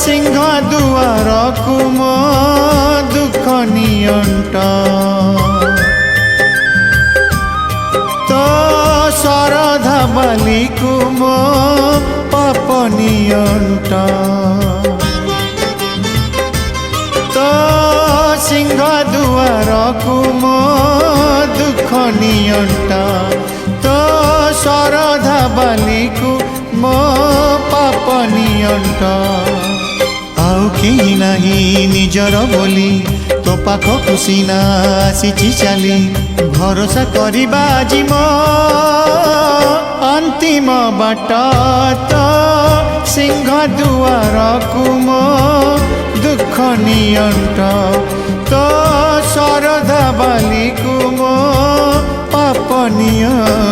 सिंह दुआर को मो दुख नियंट तो शरधा बाली को मो पाप नियंट तो सिंह दुआर को मो दुख नियंट तो शरधा बाली को मो पाप नियंट आउ केही नाही निजर बोली तो पाख कुसीना आसीची चाली भरोसा करिबा आजि मो अंतिम बाट तो सिंह दुआर को मो दुख नियंट तो शरधा बाली को मो पाप नियंट।